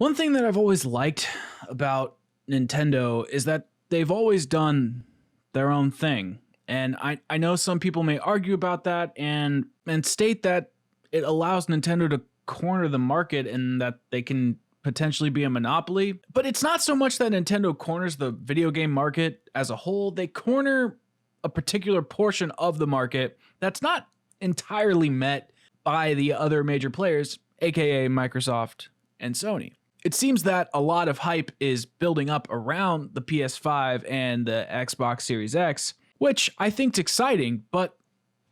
One thing that I've always liked about Nintendo is that they've always done their own thing. And I know some people may argue about that and state that it allows Nintendo to corner the market and that they can potentially be a monopoly. But it's not so much that Nintendo corners the video game market as a whole. They corner a particular portion of the market that's not entirely met by the other major players, aka Microsoft and Sony. It seems that a lot of hype is building up around the PS5 and the Xbox Series X, which I think's exciting, but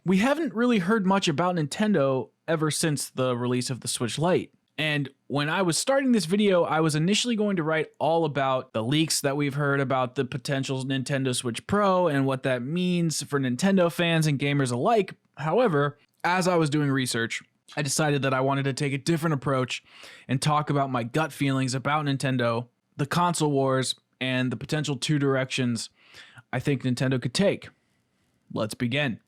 we haven't really heard much about Nintendo ever since the release of the Switch Lite. And when I was starting this video, I was initially going to write all about the leaks that we've heard about the potential Nintendo Switch Pro and what that means for Nintendo fans and gamers alike. However, as I was doing research, I decided that I wanted to take a different approach and talk about my gut feelings about Nintendo, the console wars, and the potential two directions I think Nintendo could take. Let's begin.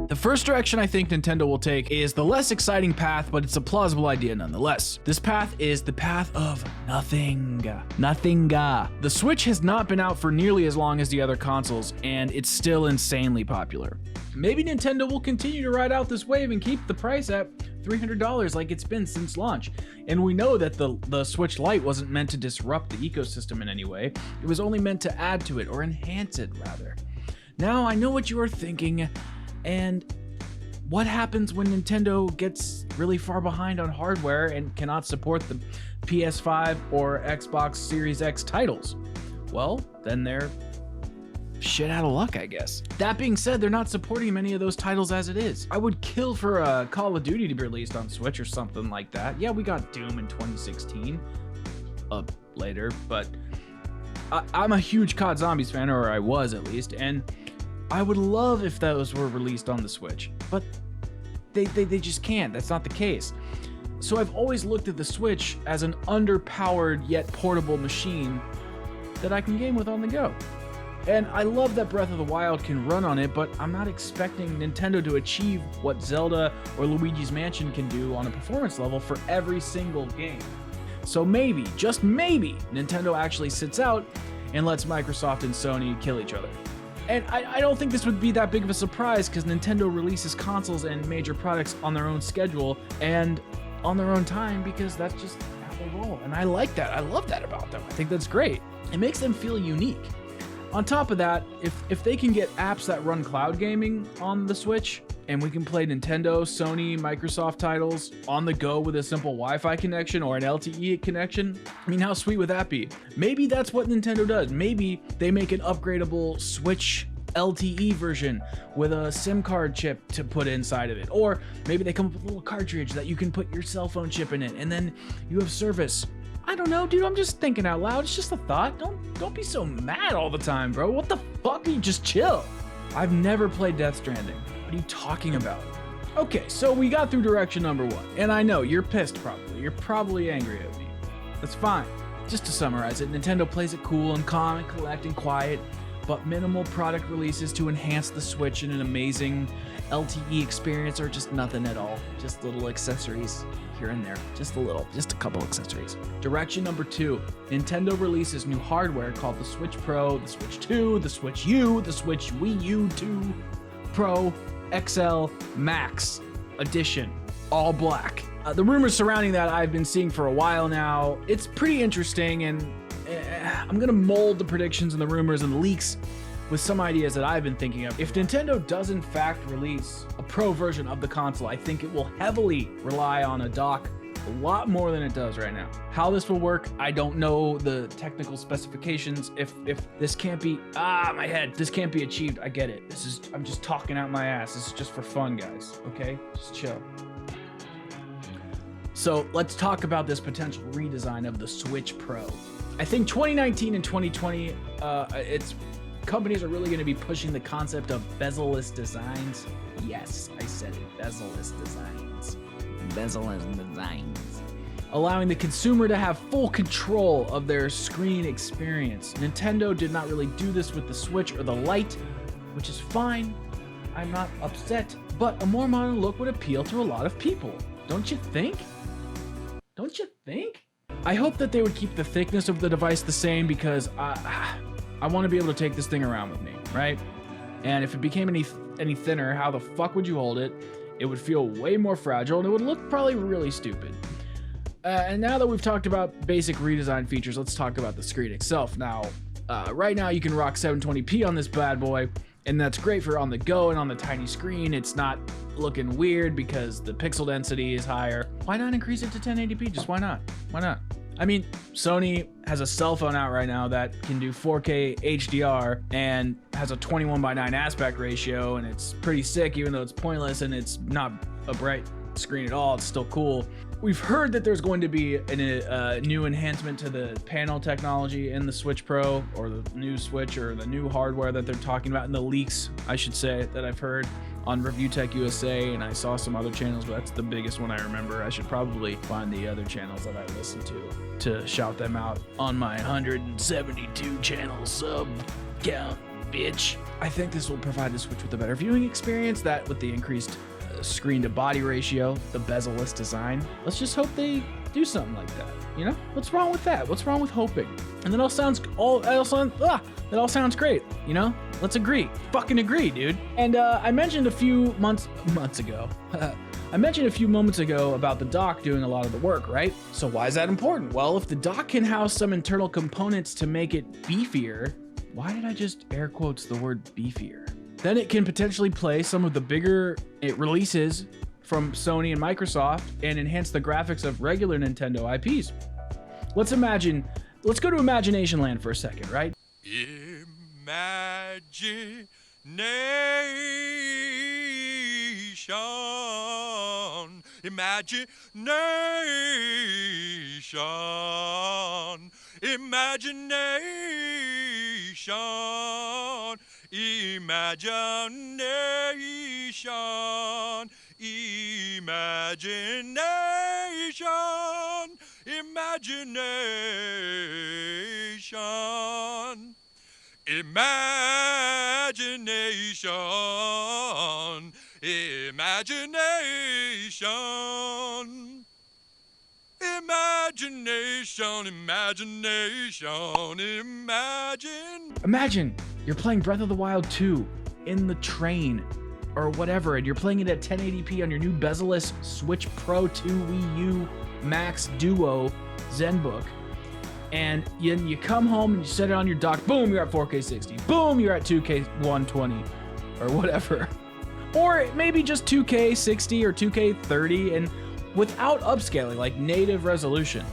The first direction I think Nintendo will take is the less exciting path, but it's a plausible idea nonetheless. This path is the path of nothing. Nothing. The Switch has not been out for nearly as long as the other consoles, and it's still insanely popular. Maybe Nintendo will continue to ride out this wave and keep the price at $300 like it's been since launch. And we know that the Switch Lite wasn't meant to disrupt the ecosystem in any way. It was only meant to add to it, or enhance it rather. Now I know what you are thinking. And what happens when Nintendo gets really far behind on hardware and cannot support the PS5 or Xbox Series X titles? Well, then they're shit out of luck, I guess. That being said, they're not supporting many of those titles as it is. I would kill for a Call of Duty to be released on Switch or something like that. Yeah, we got Doom in 2016, later, but I'm a huge COD Zombies fan, or I was at least, and I would love if those were released on the Switch, but they just can't. That's not the case. So I've always looked at the Switch as an underpowered yet portable machine that I can game with on the go. And I love that Breath of the Wild can run on it, but I'm not expecting Nintendo to achieve what Zelda or Luigi's Mansion can do on a performance level for every single game. So maybe, just maybe, Nintendo actually sits out and lets Microsoft and Sony kill each other. And I don't think this would be that big of a surprise because Nintendo releases consoles and major products on their own schedule and on their own time because that's just how they roll. And I like that. I love that about them. I think that's great. It makes them feel unique. On top of that, if they can get apps that run cloud gaming on the Switch, and we can play Nintendo, Sony, Microsoft titles on the go with a simple Wi-Fi connection or an LTE connection, I mean, how sweet would that be? Maybe that's what Nintendo does. Maybe they make an upgradable Switch LTE version with a SIM card chip to put inside of it. Or maybe they come up with a little cartridge that you can put your cell phone chip in it, and then you have service. I don't know, dude, I'm just thinking out loud. It's just a thought. Don't be so mad all the time, bro. What the fuck? You just chill. I've never played Death Stranding. What are you talking about? Okay, so we got through direction number one. And I know, you're pissed probably. You're probably angry at me. That's fine. Just to summarize it, Nintendo plays it cool and calm and collect and quiet, but minimal product releases to enhance the Switch in an amazing LTE experience or just nothing at all. Just little accessories here and there. Just a couple accessories. Direction number two, Nintendo releases new hardware called the Switch Pro, the Switch 2, the Switch U, the Switch Wii U 2 Pro, XL, Max Edition, all black. The rumors surrounding that I've been seeing for a while now. It's pretty interesting, and I'm gonna mold the predictions and the rumors and the leaks with some ideas that I've been thinking of. If Nintendo does in fact release a Pro version of the console, I think it will heavily rely on a dock a lot more than it does right now. How this will work, I don't know the technical specifications. If this can't be, my head, this can't be achieved, I get it. I'm just talking out my ass. This is just for fun, guys, okay? Just chill. So let's talk about this potential redesign of the Switch Pro. I think 2019 and 2020, companies are really going to be pushing the concept of bezel-less designs. Yes, I said it, bezel-less designs. Bezel-less designs. Allowing the consumer to have full control of their screen experience. Nintendo did not really do this with the Switch or the Lite, which is fine. I'm not upset, but a more modern look would appeal to a lot of people. Don't you think? Don't you think? I hope that they would keep the thickness of the device the same because I want to be able to take this thing around with me, right? And if it became any thinner, how the fuck would you hold it? It would feel way more fragile and it would look probably really stupid. And now that we've talked about basic redesign features, let's talk about the screen itself. Now, right now you can rock 720p on this bad boy, and that's great for on the go and on the tiny screen. It's not looking weird because the pixel density is higher. Why not increase it to 1080p? Just why not? Why not? I mean, Sony has a cell phone out right now that can do 4K HDR and has a 21:9 aspect ratio, and it's pretty sick even though it's pointless and it's not a bright screen at all. It's still cool. We've heard that there's going to be a new enhancement to the panel technology in the Switch Pro, or the new Switch, or the new hardware that they're talking about in the leaks, I should say, that I've heard on Review Tech USA, and I saw some other channels, but that's the biggest one I remember. I should probably find the other channels that I listen to shout them out on my 172 channel sub count, bitch. I think this will provide the Switch with a better viewing experience, that with the increased screen to body ratio, the bezel-less design. Let's just hope they do something like that. You know, what's wrong with that? What's wrong with hoping? And that all sounds great. You know, let's agree. Fucking agree, dude. And I mentioned a few months ago. I mentioned a few moments ago about the dock doing a lot of the work, right? So why is that important? Well, if the dock can house some internal components to make it beefier, why did I just air quotes the word beefier? Then it can potentially play some of the bigger releases from Sony and Microsoft and enhance the graphics of regular Nintendo IPs. Let's go to Imagination Land for a second, right? Imagination, imagination, imagination, imagination, imagination, imagination, imagination, imagination, imagination, imagination, Imagine you're playing Breath of the Wild 2 in the train or whatever, and you're playing it at 1080p on your new bezel-less Switch Pro 2 Wii U Max Duo ZenBook, and you come home and you set it on your dock, boom, you're at 4K 60, boom, you're at 2K 120 or whatever, or maybe just 2K 60 or 2K 30 and without upscaling, like native resolution.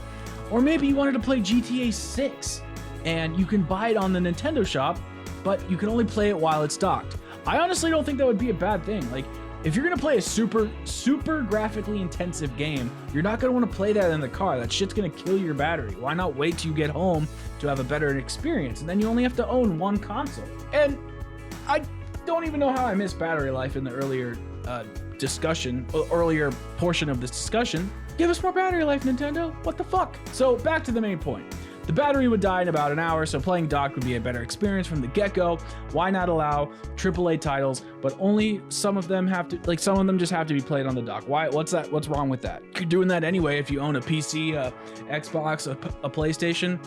Or maybe you wanted to play GTA 6 and you can buy it on the Nintendo shop, but you can only play it while it's docked. I honestly don't think that would be a bad thing. Like, if you're gonna play a super graphically intensive game, you're not gonna want to play that in the car. That shit's gonna kill your battery. Why not wait till you get home to have a better experience? And then you only have to own one console. And I don't even know how I missed battery life in the earlier earlier portion of this discussion. Give us more battery life, Nintendo. What the fuck? So back to the main point. The battery would die in about an hour, so playing docked would be a better experience from the get-go. Why not allow AAA titles, but only some of them just have to be played on the dock? Why? What's wrong with that? You're doing that anyway if you own a PC, a Xbox, a PlayStation.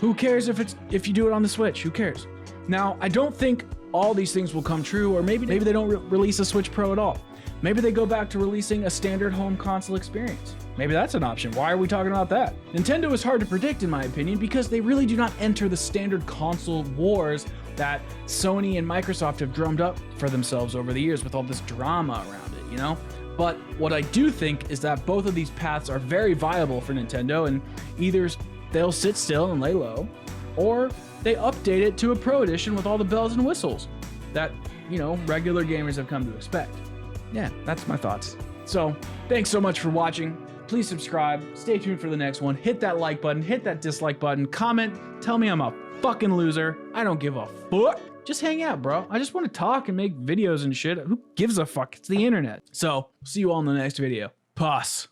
Who cares if you do it on the Switch? Who cares? Now, I don't think all these things will come true, or maybe they don't release a Switch Pro at all. Maybe they go back to releasing a standard home console experience. Maybe that's an option. Why are we talking about that? Nintendo is hard to predict, in my opinion, because they really do not enter the standard console wars that Sony and Microsoft have drummed up for themselves over the years with all this drama around it, you know? But what I do think is that both of these paths are very viable for Nintendo, and either they'll sit still and lay low, or they update it to a Pro Edition with all the bells and whistles that, you know, regular gamers have come to expect. Yeah, that's my thoughts. So, thanks so much for watching. Please subscribe, stay tuned for the next one, hit that like button, hit that dislike button, comment, tell me I'm a fucking loser. I don't give a fuck. Just hang out, bro. I just want to talk and make videos and shit. Who gives a fuck? It's the internet. So, see you all in the next video. Puss.